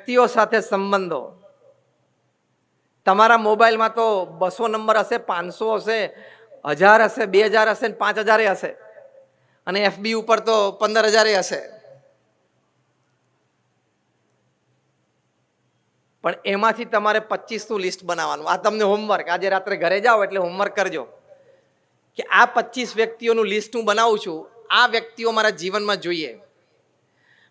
વ્યક્તિઓ સાથે સંબંધો. તમારા મોબાઈલમાં તો 200 નંબર હશે, 500 હશે, 1000 હશે, 2000 હશે, 5000 હશે, અને એફબી ઉપર તો 15000 હશે. પણ એમાંથી તમારે 25નું લિસ્ટ બનાવવાનું. આ તમને હોમવર્ક, આજે રાત્રે ઘરે જાઓ એટલે હોમવર્ક કરજો કે આ 25 વ્યક્તિઓનું લિસ્ટ હું બનાવું છું. આ વ્યક્તિઓ મારા જીવનમાં જોઈએ,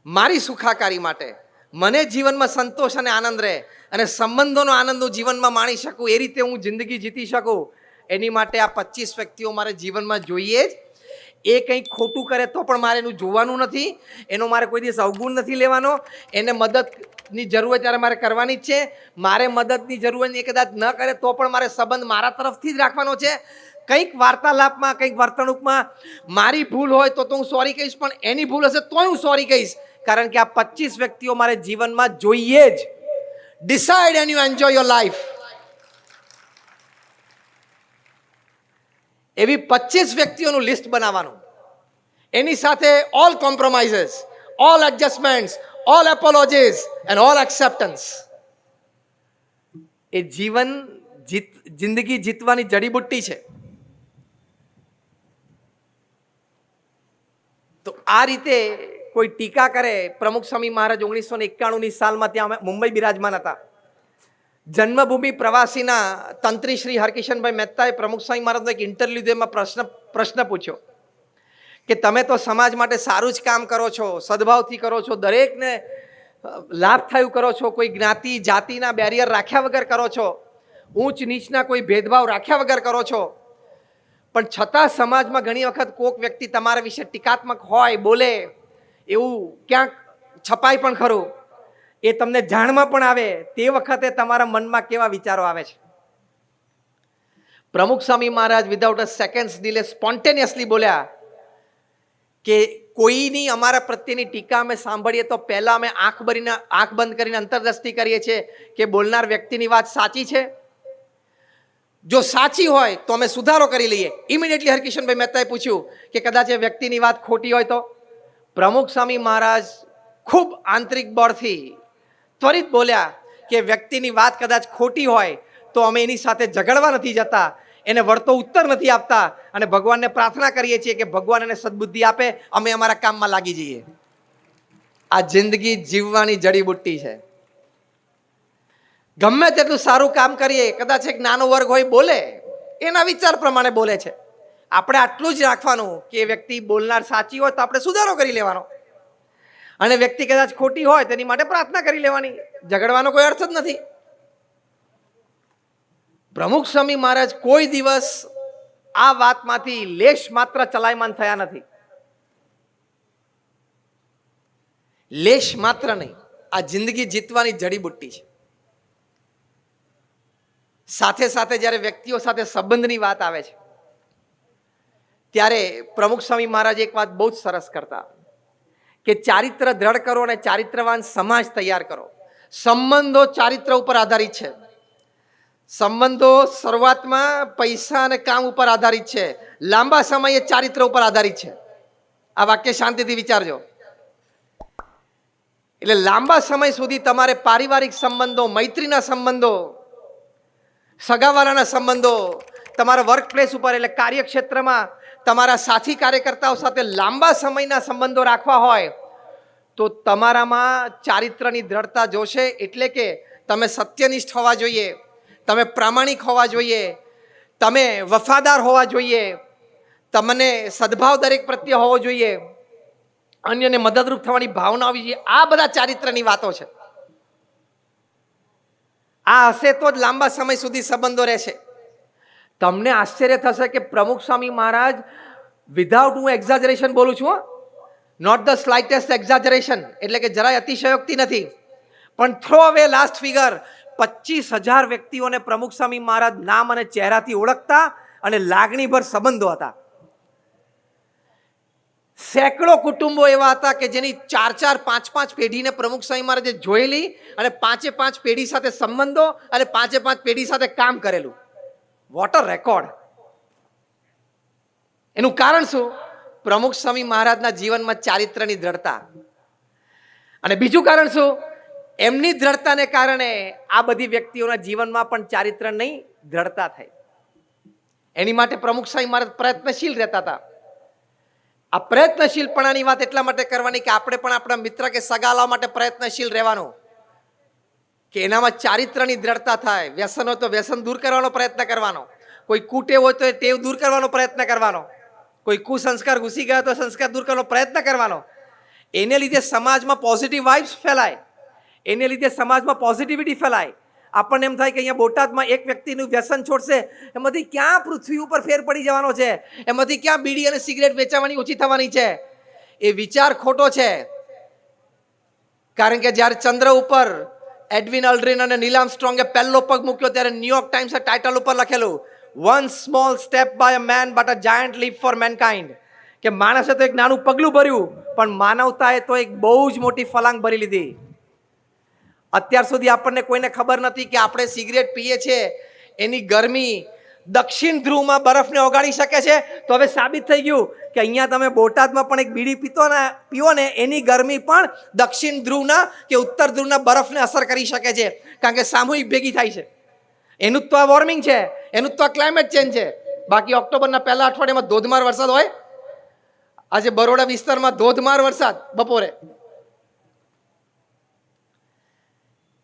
મારી સુખાકારી માટે, મને જીવનમાં સંતોષ અને આનંદ રહે અને સંબંધોનો આનંદ હું જીવનમાં માણી શકું, એ રીતે હું જિંદગી જીતી શકું. એની માટે આ 25 વ્યક્તિઓ મારે જીવનમાં જોઈએ જ. એ કંઈક ખોટું કરે તો પણ મારે એનું જોવાનું નથી, એનો મારે કોઈ દિવસ અવગુણ નથી લેવાનો. એને મદદની જરૂર હોય ત્યારે મારે કરવાની જ છે. મારે મદદની જરૂર હોય એ કદાચ ન કરે તો પણ મારે સંબંધ મારા તરફથી જ રાખવાનો છે. કંઈક વાર્તાલાપમાં, કંઈક વર્તણૂકમાં મારી ભૂલ હોય તો હું સોરી કહીશ, પણ એની ભૂલ હશે તોય હું સોરી કહીશ, કારણ કે આ 25 વ્યક્તિઓ મારે જીવનમાં જોઈએ જ. Decide and you enjoy your life. એવી 25 વ્યક્તિઓનું લિસ્ટ બનાવવાનું. એની સાથે all compromises, all adjustments, all apologies and all acceptance. એ જિંદગી જીતવાની જડીબુટ્ટી છે. તો આ રીતે કોઈ ટીકા કરે, પ્રમુખ સ્વામી મહારાજ 1991ની સાલમાં ત્યાં મુંબઈ બિરાજમાન હતા. જન્મભૂમિ પ્રવાસીના તંત્રી શ્રી હરકિશનભાઈ મહેતાએ પ્રમુખ સ્વામી મહારાજનો એક ઇન્ટરવ્યુ લીધો. એમાં પ્રશ્ન પૂછ્યો કે તમે તો સમાજ માટે સારું જ કામ કરો છો, સદભાવથી કરો છો, દરેકને લાભ થયું કરો છો, કોઈ જ્ઞાતિ જાતિના બેરિયર રાખ્યા વગર કરો છો, ઊંચ નીચના કોઈ ભેદભાવ રાખ્યા વગર કરો છો, પણ છતાં સમાજમાં ઘણી વખત કોઈક વ્યક્તિ તમારા વિશે ટીકાત્મક હોય, બોલે, એવું ક્યાંક છપાય પણ ખરું. એ તમને જાણમાં પણ આવે, તે વખતે તમારા મનમાં કેવા વિચારો આવે છે? Pramukh Swami Maharaj without a seconds delay spontaneously બોલ્યા કે કોઈની અમારા પ્રત્યેની ટીકા અમે સાંભળીએ તો પહેલા અમે આંખ બંધ કરીને અંતરદ્રષ્ટિ કરીએ છીએ કે બોલનાર વ્યક્તિની વાત સાચી છે. જો સાચી હોય તો અમે સુધારો કરી લઈએ. ઇમિડિયેટલી હરકિશનભાઈ મહેતાએ પૂછ્યું કે કદાચ એ વ્યક્તિની વાત ખોટી હોય તો? પ્રમુખ સ્વામી મહારાજ ખૂબ આંતરિક બળથી ત્વરિત બોલ્યા કે વ્યક્તિની વાત કદાચ ખોટી હોય તો અમે એની સાથે ઝઘડવા નથી જતા, એને વળતો ઉત્તર નથી આપતા, અને ભગવાનને પ્રાર્થના કરીએ છીએ કે ભગવાન એને સદબુદ્ધિ આપે, અમે અમારા કામમાં લાગી જઈએ. આ જિંદગી જીવવાની જડીબુટ્ટી છે. ગમે તેટલું સારું કામ કરીએ, કદાચ એક નાનો વર્ગ હોય બોલે, એના વિચાર પ્રમાણે બોલે છે. આપણે આટલું જ રાખવાનું કે એ વ્યક્તિ બોલનાર સાચી હોય તો આપણે સુધારો કરી લેવાનો, અને વ્યક્તિ કદાચ ખોટી હોય તેની માટે પ્રાર્થના કરી લેવાની. ઝઘડવાનો કોઈ અર્થ જ નથી. પ્રમુખ સ્વામી મહારાજ કોઈ દિવસ આ વાતમાંથી લેશ માત્ર ચલાયમાન થયા નથી. લેશ માત્ર નહીં. આ જિંદગી જીતવાની જડીબુટ્ટી છે. સાથે સાથે જ્યારે વ્યક્તિઓ સાથે સંબંધની વાત આવે છે ત્યારે પ્રમુખ સ્વામી મહારાજ એક વાત બહુ જ સરસ કરતા કે ચારિત્ર દ્રઢ કરો અને ચારિત્રવાન સમાજ તૈયાર કરો. સંબંધો ચારિત્ર ઉપર આધારિત છે. સંબંધો શરૂઆતમાં પૈસા અને કામ ઉપર આધારિત છે, લાંબા સમયે ચારિત્ર ઉપર આધારિત છે. આ વાક્ય શાંતિથી વિચારજો. એટલે લાંબા સમય સુધી તમારે પારિવારિક સંબંધો, મૈત્રીના સંબંધો, સગાવાલાના સંબંધો, તમારા વર્ક પ્લેસ ઉપર એટલે કાર્યક્ષેત્રમાં તમારા સાથી કાર્યકર્તાઓ સાથે લાંબા સમયના સંબંધો રાખવા હોય તો તમારામાં ચારિત્રની દ્રઢતા જોશે. એટલે કે તમે સત્યનિષ્ઠ હોવા જોઈએ, તમે પ્રામાણિક હોવા જોઈએ, તમે વફાદાર હોવા જોઈએ, તમને સદભાવ દરેક પ્રત્યે હોવો જોઈએ, અન્યને મદદરૂપ થવાની ભાવના હોવી જોઈએ. આ બધા ચારિત્રની વાતો છે. આ હશે તો જ લાંબા સમય સુધી સંબંધો રહેશે. તમને આશ્ચર્ય થશે કે પ્રમુખ સ્વામી મહારાજ વિધાઉટ, હું એક્ઝાજરેશન બોલું છું, નોટ ધ સ્લાઇટેસ્ટ એક્ઝાજરેશન, એટલે કે જરાય અતિશયોક્તિ નથી, પણ થ્રો અવે લાસ્ટ ફિગર, 25,000 વ્યક્તિઓને પ્રમુખ સ્વામી મહારાજ નામ અને ચહેરાથી ઓળખતા અને લાગણીભર સંબંધો હતા. સેંકડો કુટુંબો એવા હતા કે જેની 4-4, 5-5 પેઢીને પ્રમુખ સ્વામી મહારાજે જોયેલી અને 5-5 પેઢી સાથે સંબંધો અને 5-5 પેઢી સાથે કામ કરેલું. What a record! એનું કારણ શું? પ્રમુખ સ્વામી મહારાજના જીવનમાં ચારિત્રની દ્રઢતા. અને બીજું કારણ શું? એમની દ્રઢતાને કારણે આ બધી વ્યક્તિઓના જીવનમાં પણ ચારિત્ર નહીં દ્રઢતા થઈ. એની માટે પ્રમુખ સ્વામી મહારાજ પ્રયત્નશીલ રહેતા હતા. આ પ્રયત્નશીલપણાની વાત એટલા માટે કરવાની કે આપણે પણ આપણા મિત્ર કે સગાલા માટે પ્રયત્નશીલ રહેવાનું, કે એનામાં ચારિત્રની દ્રઢતા થાય. વ્યસન હોય તો વ્યસન દૂર કરવાનો પ્રયત્ન કરવાનો, કોઈ કુટેવ હોય તો એ ટેવ દૂર કરવાનો પ્રયત્ન કરવાનો, કોઈ કુસંસ્કાર ઘૂસી ગયા તો સંસ્કાર દૂર કરવાનો પ્રયત્ન કરવાનો. એને લીધે સમાજમાં પોઝિટિવ વાઇબ્સ ફેલાય, એને લીધે સમાજમાં પોઝિટિવિટી ફેલાય. આપણને એમ થાય કે અહીંયા બોટાદમાં એક વ્યક્તિનું વ્યસન છોડશે, એમાંથી ક્યાં પૃથ્વી ઉપર ફેર પડી જવાનો છે, એમાંથી ક્યાં બીડી અને સિગરેટ વેચાવાની ઓછી થવાની છે. એ વિચાર ખોટો છે. કારણ કે જ્યારે ચંદ્ર ઉપર એડવિન અલ્ડ્રિન અને નીલ આર્મસ્ટ્રોંગે પહેલો પગ મૂક્યો ત્યારે ન્યુયોર્ક ટાઈમ્સે ટાઇટલ ઉપર લખેલું, one small step by a man but a giant leap for mankind. કે માણસે તો એક નાનું પગલું ભર્યું, પણ માનવતાએ તો એક બહુ જ મોટી ફલાંગ ભરી લીધી. અત્યાર સુધી આપણને કોઈને ખબર નથી કે આપણે સિગરેટ પીએ છીએ એની ગરમી દક્ષિણ ધ્રુવમાં બરફને ઓગાળી શકે છે. તો હવે સાબિત થઈ ગયું કે અહીંયા તમે બોટાદમાં પણ એક બીડી પીઓ ને એની ગરમી પણ દક્ષિણ ધ્રુવના કે ઉત્તર ધ્રુવના બરફને અસર કરી શકે છે, કારણ કે સામૂહિક ભેગી થાય છે. એનું જ તો આ વોર્મિંગ છે, એનું જ તો આ ક્લાઇમેટ ચેન્જ છે. બાકી ઓક્ટોબરના પહેલા અઠવાડિયામાં ધોધમાર વરસાદ હોય. આજે બરોડા વિસ્તારમાં ધોધમાર વરસાદ બપોરે.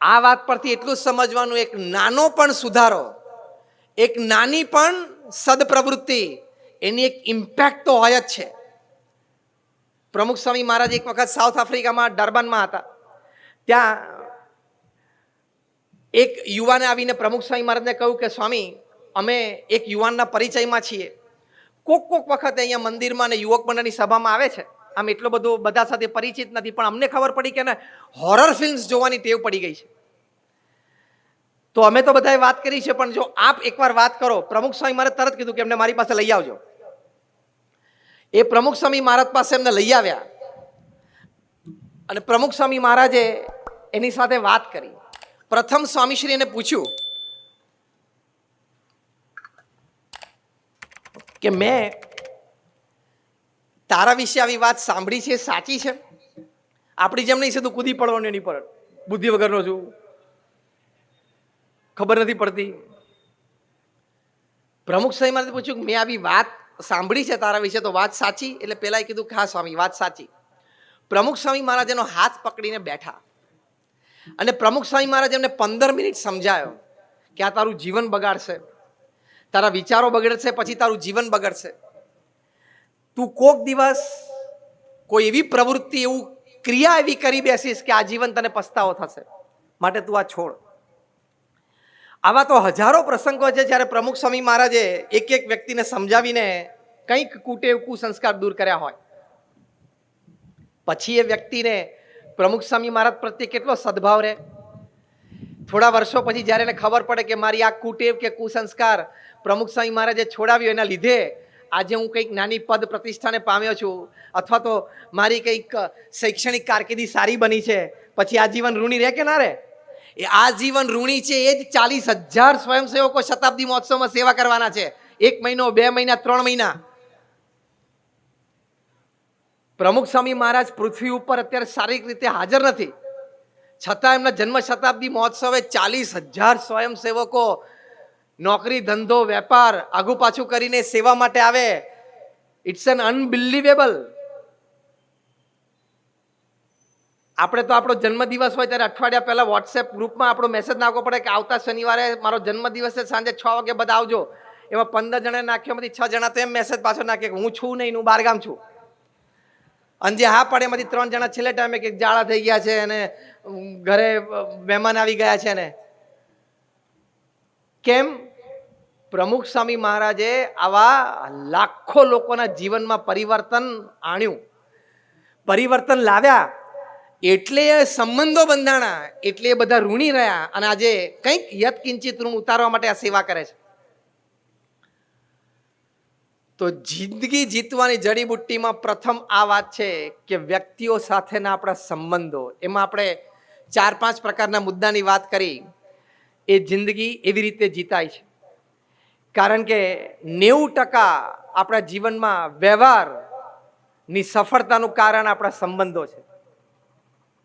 આ વાત પરથી એટલું જ સમજવાનું, એક નાનો પણ સુધારો, એક નાની પણ સદપ્રવૃત્તિ, એની એક ઇમ્પેક્ટ તો હોય જ છે. પ્રમુખ સ્વામી મહારાજ એક વખત સાઉથ આફ્રિકામાં ડર્બનમાં હતા. ત્યાં એક યુવાને આવીને પ્રમુખ સ્વામી મહારાજને કહ્યું કે સ્વામી, અમે એક યુવાનના પરિચયમાં છીએ. કોક વખતે અહીંયા મંદિરમાં અને યુવક મંડળની સભામાં આવે છે. આમ એટલો બધો બધા સાથે પરિચિત નથી, પણ અમને ખબર પડી કે હોરર ફિલ્મ્સ જોવાની ટેવ પડી ગઈ છે. તો અમે તો બધાએ વાત કરી છે, પણ જો આપ એકવાર વાત કરો. પ્રમુખ સ્વામી મહારાજ તરત કીધું કે એમને મારી પાસે લઈ આવજો. એ પ્રમુખ સ્વામી મહારાજ પાસે એમને લઈ આવ્યા અને પ્રમુખ સ્વામી મહારાજે એની સાથે વાત કરી. પ્રથમ સ્વામીશ્રી એને પૂછ્યું કે મેં તારા વિશે આવી વાત સાંભળી છે, સાચી છે? આપણી જેમ નહીં છે તું કૂદી પડવાનું એની પર, બુદ્ધિ વગરનો છું, ખબર નથી પડતી. પ્રમુખ સ્વામી મહારાજે પૂછ્યું મેં આવી વાત સાંભળી છે તારા વિશે, તો વાત સાચી? એટલે પેલા કીધું કે હા સ્વામી, વાત સાચી. પ્રમુખ સ્વામી મહારાજ એનો હાથ પકડીને બેઠા અને પ્રમુખ સ્વામી મહારાજ એમને 15 મિનિટ સમજાયો કે આ તારું જીવન બગાડશે, તારા વિચારો બગડશે, પછી તારું જીવન બગડશે. તું કોક દિવસ કોઈ એવી પ્રવૃત્તિ, એવું ક્રિયા એવી કરી બેસીશ કે આ જીવન તને પસ્તાવો થશે, માટે તું આ છોડ. આવા તો હજારો પ્રસંગો છે જ્યારે પ્રમુખ સ્વામી મહારાજે એક એક વ્યક્તિને સમજાવીને કંઈક કુટેવ કુસંસ્કાર દૂર કર્યા હોય. પછી એ વ્યક્તિને પ્રમુખ સ્વામી મહારાજ પ્રત્યે કેટલો સદભાવ રહે. થોડા વર્ષો પછી જ્યારે એને ખબર પડે કે મારી આ કુટેવ કે કુસંસ્કાર પ્રમુખ સ્વામી મહારાજે છોડાવ્યો, એના લીધે આજે હું કંઈક નાની પદ પ્રતિષ્ઠાને પામ્યો છું, અથવા તો મારી કંઈક શૈક્ષણિક કારકિર્દી સારી બની છે, પછી આ જીવન ઋણી રહે કે ના રહે? એ આજીવન ઋણી છે. એ જ 40,000 સ્વયંસેવકો શતાબ્દી મહોત્સવમાં સેવા કરવાના છે. 1 મહિનો, 2 મહિના, 3 મહિના. પ્રમુખ સ્વામી મહારાજ પૃથ્વી ઉપર અત્યારે શારીરિક રીતે હાજર નથી, છતાં એમના જન્મ શતાબ્દી મહોત્સવે 40,000 સ્વયંસેવકો નોકરી, ધંધો, વેપાર આગુ પાછું કરીને સેવા માટે આવે. It's an unbelievable. આપણે તો આપણો જન્મદિવસ હોય ત્યારે અઠવાડિયા પહેલા વોટ્સએપ ગ્રુપમાં આપણો મેસેજ નાખવો પડે કે આવતા શનિવારે મારો જન્મદિવસ છે, સાંજે 6 વાગે બધા આવજો. એમાં 15 જણા નાખ્યો, એમાંથી 6 જણા તો એમ મેસેજ પાછો નાખે કે હું છું નહીં, હું બહારગામ છું. અને જે હા પડે એમાંથી 3 જણા છેલ્લે ટાઈમે કે જાળા થઈ ગયા છે અને ઘરે મહેમાન આવી ગયા છે. ને કેમ? પ્રમુખ સ્વામી મહારાજે આવા લાખો લોકોના જીવનમાં પરિવર્તન આણ્યું, પરિવર્તન લાવ્યા, એટલે સંબંધો બંધાણા, એટલે બધા ઋણી રહ્યા અને આજે કંઈક યત્કિંચિત ઋણ ઉતારવા માટે આ સેવા કરે છે. તો જિંદગી જીતવાની જડીબુટ્ટીમાં પ્રથમ આ વાત છે કે વ્યક્તિઓ સાથેના આપણા સંબંધો. એમાં આપણે 4-5 પ્રકારના મુદ્દાની વાત કરી. એ જિંદગી એવી રીતે જીતાય છે કારણ કે 90% આપણા જીવનમાં વ્યવહારની સફળતાનું કારણ આપણા સંબંધો છે.